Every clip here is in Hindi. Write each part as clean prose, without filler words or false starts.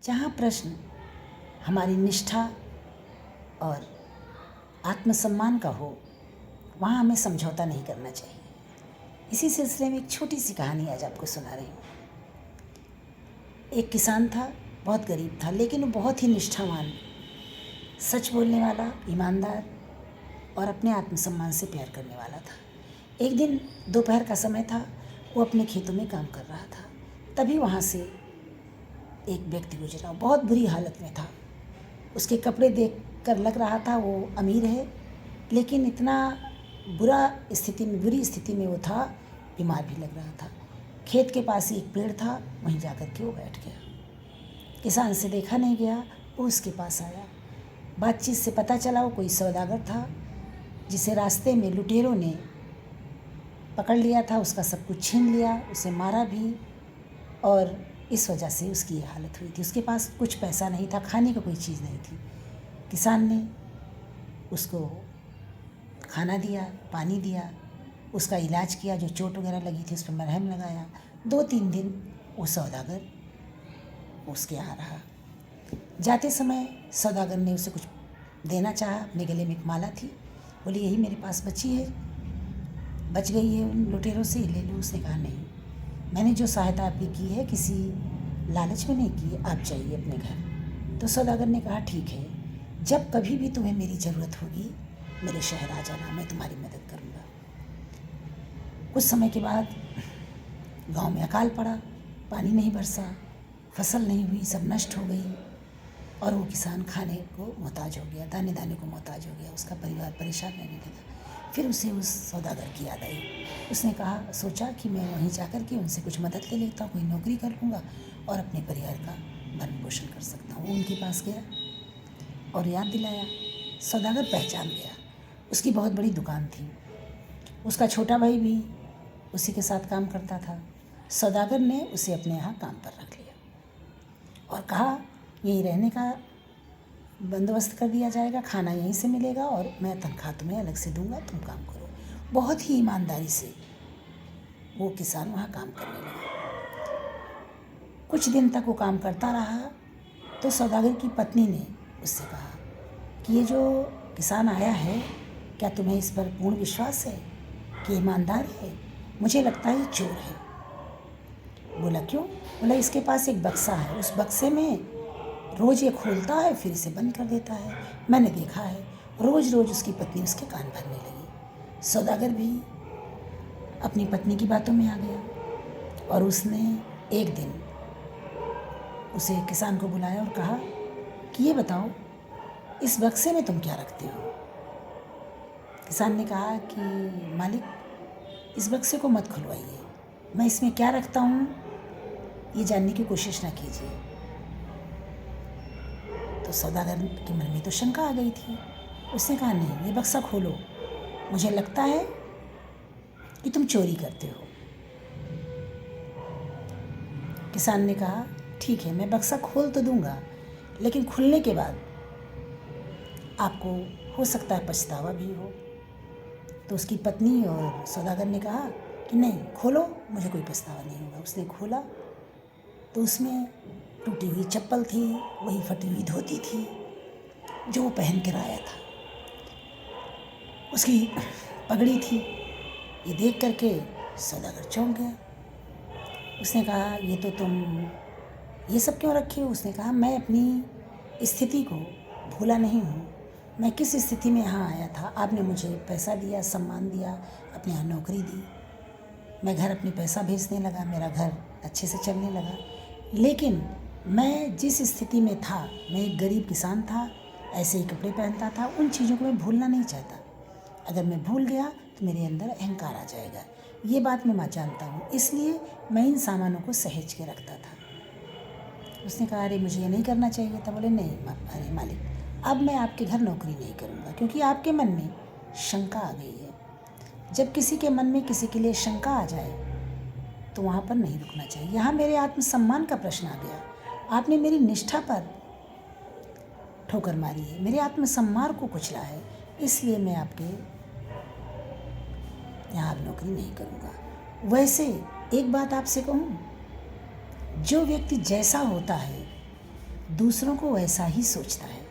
जहाँ प्रश्न हमारी निष्ठा और आत्मसम्मान का हो, वहाँ हमें समझौता नहीं करना चाहिए। इसी सिलसिले में एक छोटी सी कहानी आज आपको सुना रही हूँ। एक किसान था, बहुत गरीब था, लेकिन वो बहुत ही निष्ठावान, सच बोलने वाला, ईमानदार और अपने आत्मसम्मान से प्यार करने वाला था। एक दिन दोपहर का समय था, वो अपने खेतों में काम कर रहा था। तभी वहाँ से एक व्यक्ति गुजरा, बहुत बुरी हालत में था। उसके कपड़े देखकर लग रहा था वो अमीर है, लेकिन इतना बुरी स्थिति में वो था, बीमार भी लग रहा था। खेत के पास ही एक पेड़ था, वहीं जाकर के वो बैठ गया। किसान से देखा नहीं गया, वो उसके पास आया। बातचीत से पता चला वो कोई सौदागर था, जिसे रास्ते में लुटेरों ने पकड़ लिया था, उसका सब कुछ छीन लिया, उसे मारा भी, और इस वजह से उसकी ये हालत हुई थी। उसके पास कुछ पैसा नहीं था, खाने का कोई चीज़ नहीं थी। किसान ने उसको खाना दिया, पानी दिया, उसका इलाज किया, जो चोट वगैरह लगी थी उस पर मरहम लगाया। 2-3 दिन वो सौदागर उसके यहाँ रहा। जाते समय सौदागर ने उसे कुछ देना चाहा, अपने गले में एक माला थी, बोली यही मेरे पास बच गई है उन लुटेरों से, ले लो। उसने कहा नहीं, मैंने जो सहायता आपकी की है किसी लालच में नहीं की, आप जाइए अपने घर। तो सौदागर ने कहा ठीक है, जब कभी भी तुम्हें मेरी ज़रूरत होगी मेरे शहर आ जाना, मैं तुम्हारी मदद करूँगा। कुछ समय के बाद गांव में अकाल पड़ा, पानी नहीं बरसा, फसल नहीं हुई, सब नष्ट हो गई, और वो किसान खाने को मोहताज हो गया, दाने दाने को मोहताज हो गया। उसका परिवार परेशान रहने लगा। फिर उसे उस सौदागर की याद आई। उसने सोचा कि मैं वहीं जाकर के उनसे कुछ मदद ले लेता हूँ, कोई नौकरी कर लूँगा और अपने परिवार का भरण पोषण कर सकता हूँ। वो उनके पास गया और याद दिलाया। सौदागर पहचान गया, उसकी बहुत बड़ी दुकान थी, उसका छोटा भाई भी उसी के साथ काम करता था। सौदागर ने उसे अपने यहाँ काम पर रख लिया और कहा यहीं रहने का बंदोबस्त कर दिया जाएगा, खाना यहीं से मिलेगा और मैं तनख्वाह तुम्हें अलग से दूंगा, तुम काम करो। बहुत ही ईमानदारी से वो किसान वहाँ काम करने लगा। कुछ दिन तक वो काम करता रहा तो सौदागर की पत्नी ने उससे कहा कि ये जो किसान आया है, क्या तुम्हें इस पर पूर्ण विश्वास है कि ईमानदार है? मुझे लगता है ये चोर है। बोला क्यों? बोला इसके पास एक बक्सा है, उस बक्से में रोज़ ये खोलता है फिर इसे बंद कर देता है, मैंने देखा है। रोज़ रोज़ उसकी पत्नी उसके कान भरने लगी। सौदागर भी अपनी पत्नी की बातों में आ गया और उसने एक दिन उसे किसान को बुलाया और कहा कि ये बताओ इस बक्से में तुम क्या रखते हो? किसान ने कहा कि मालिक इस बक्से को मत खुलवाइए, मैं इसमें क्या रखता हूँ ये जानने की कोशिश ना कीजिए। तो सौदागर के मन में तो शंका आ गई थी। उसने कहा नहीं, ये बक्सा खोलो, मुझे लगता है कि तुम चोरी करते हो। किसान ने कहा ठीक है, मैं बक्सा खोल तो दूंगा, लेकिन खुलने के बाद आपको हो सकता है पछतावा भी हो। तो उसकी पत्नी और सौदागर ने कहा कि नहीं खोलो, मुझे कोई पछतावा नहीं होगा। उसने खोला तो उसमें टूटी हुई चप्पल थी, वही फटी हुई धोती थी जो वो पहन कर आया था, उसकी पगड़ी थी। ये देख करके सौदागर चौंक गया। उसने कहा ये तो तुम ये सब क्यों रखे हो? उसने कहा मैं अपनी स्थिति को भूला नहीं हूँ, मैं किस स्थिति में यहाँ आया था, आपने मुझे पैसा दिया, सम्मान दिया, अपने यहाँ नौकरी दी, मैं घर अपनी पैसा भेजने लगा, मेरा घर अच्छे से चलने लगा। लेकिन मैं जिस स्थिति में था, मैं एक गरीब किसान था, ऐसे ही कपड़े पहनता था, उन चीज़ों को मैं भूलना नहीं चाहता। अगर मैं भूल गया तो मेरे अंदर अहंकार आ जाएगा, ये बात मैं जानता हूँ, इसलिए मैं इन सामानों को सहेज के रखता था। उसने कहा अरे मुझे ये नहीं करना चाहिए था। बोले नहीं अरे मालिक, अब मैं आपके घर नौकरी नहीं करूँगा, क्योंकि आपके मन में शंका आ गई है। जब किसी के मन में किसी के लिए शंका आ जाए तो वहाँ पर नहीं रुकना चाहिए। यहाँ मेरे आत्मसम्मान का प्रश्न आ गया, आपने मेरी निष्ठा पर ठोकर मारी है, मेरे आत्मसम्मान को कुचला है, इसलिए मैं आपके यहाँ अब नौकरी नहीं करूँगा। वैसे एक बात आपसे कहूँ, जो व्यक्ति जैसा होता है दूसरों को वैसा ही सोचता है।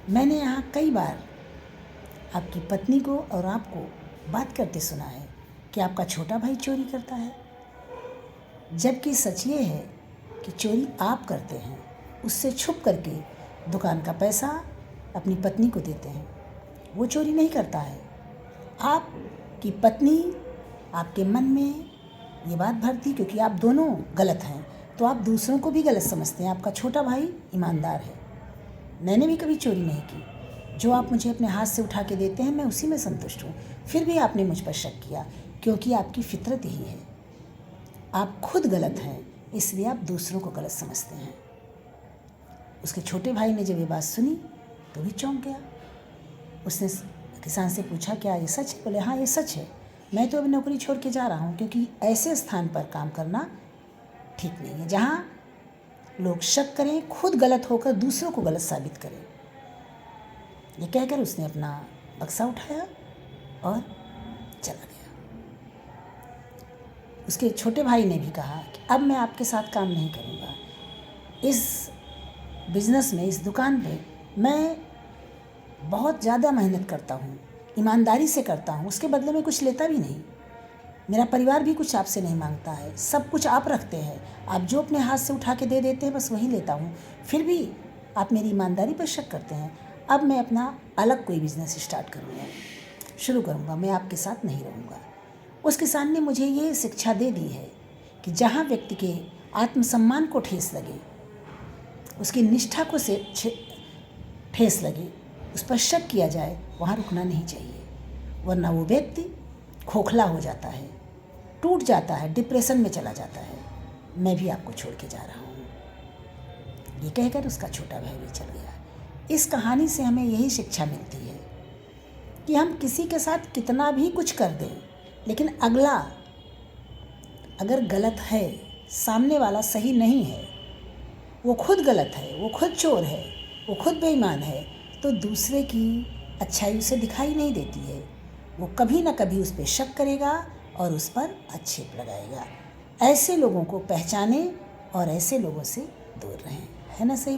मैंने यहाँ कई बार आपकी पत्नी को और आपको बात करते सुना है कि आपका छोटा भाई चोरी करता है, जबकि सच ये है कि चोरी आप करते हैं, उससे छुप करके दुकान का पैसा अपनी पत्नी को देते हैं। वो चोरी नहीं करता है। आपकी पत्नी आपके मन में ये बात भरती क्योंकि आप दोनों गलत हैं, तो आप दूसरों को भी गलत समझते हैं। आपका छोटा भाई ईमानदार है। मैंने भी कभी चोरी नहीं की। जो आप मुझे अपने हाथ से उठा के देते हैं मैं उसी में संतुष्ट हूँ। फिर भी आपने मुझ पर शक किया क्योंकि आपकी फितरत यही है। आप खुद गलत हैं, इसलिए आप दूसरों को गलत समझते हैं। उसके छोटे भाई ने जब ये बात सुनी तो भी चौंक गया। उसने किसान से पूछा, क्या ये सच है? बोले, हाँ ये सच है। मैं तो अभी नौकरी छोड़ के जा रहा हूँ क्योंकि ऐसे स्थान पर काम करना ठीक नहीं है जहाँ लोग शक करें, खुद गलत होकर दूसरों को गलत साबित करें। ये कहकर उसने अपना बक्सा उठाया और चला गया। उसके छोटे भाई ने भी कहा कि अब मैं आपके साथ काम नहीं करूँगा। इस बिज़नेस में, इस दुकान पे मैं बहुत ज़्यादा मेहनत करता हूँ, ईमानदारी से करता हूँ, उसके बदले में कुछ लेता भी नहीं। मेरा परिवार भी कुछ आपसे नहीं मांगता है, सब कुछ आप रखते हैं। आप जो अपने हाथ से उठा के दे देते हैं बस वही लेता हूँ। फिर भी आप मेरी ईमानदारी पर शक करते हैं। अब मैं अपना अलग कोई बिज़नेस स्टार्ट शुरू करूँगा, मैं आपके साथ नहीं रहूँगा। उस किसान ने मुझे ये शिक्षा दे दी है कि जहाँ व्यक्ति के आत्मसम्मान को ठेस लगे, उसकी निष्ठा को ठेस लगे, उस पर शक किया जाए, वहाँ रुकना नहीं चाहिए, वरना वो व्यक्ति खोखला हो जाता है, टूट जाता है, डिप्रेशन में चला जाता है। मैं भी आपको छोड़ के जा रहा हूँ। ये कहकर उसका छोटा भाई भी चल गया। इस कहानी से हमें यही शिक्षा मिलती है कि हम किसी के साथ कितना भी कुछ कर दें, लेकिन अगला अगर गलत है, सामने वाला सही नहीं है, वो खुद गलत है, वो खुद चोर है, वो खुद बेईमान है, तो दूसरे की अच्छाई उसे दिखाई नहीं देती है। वो कभी ना कभी उस पर शक करेगा और उस पर आक्षेप लगाएगा। ऐसे लोगों को पहचानें और ऐसे लोगों से दूर रहें। है ना सही बात?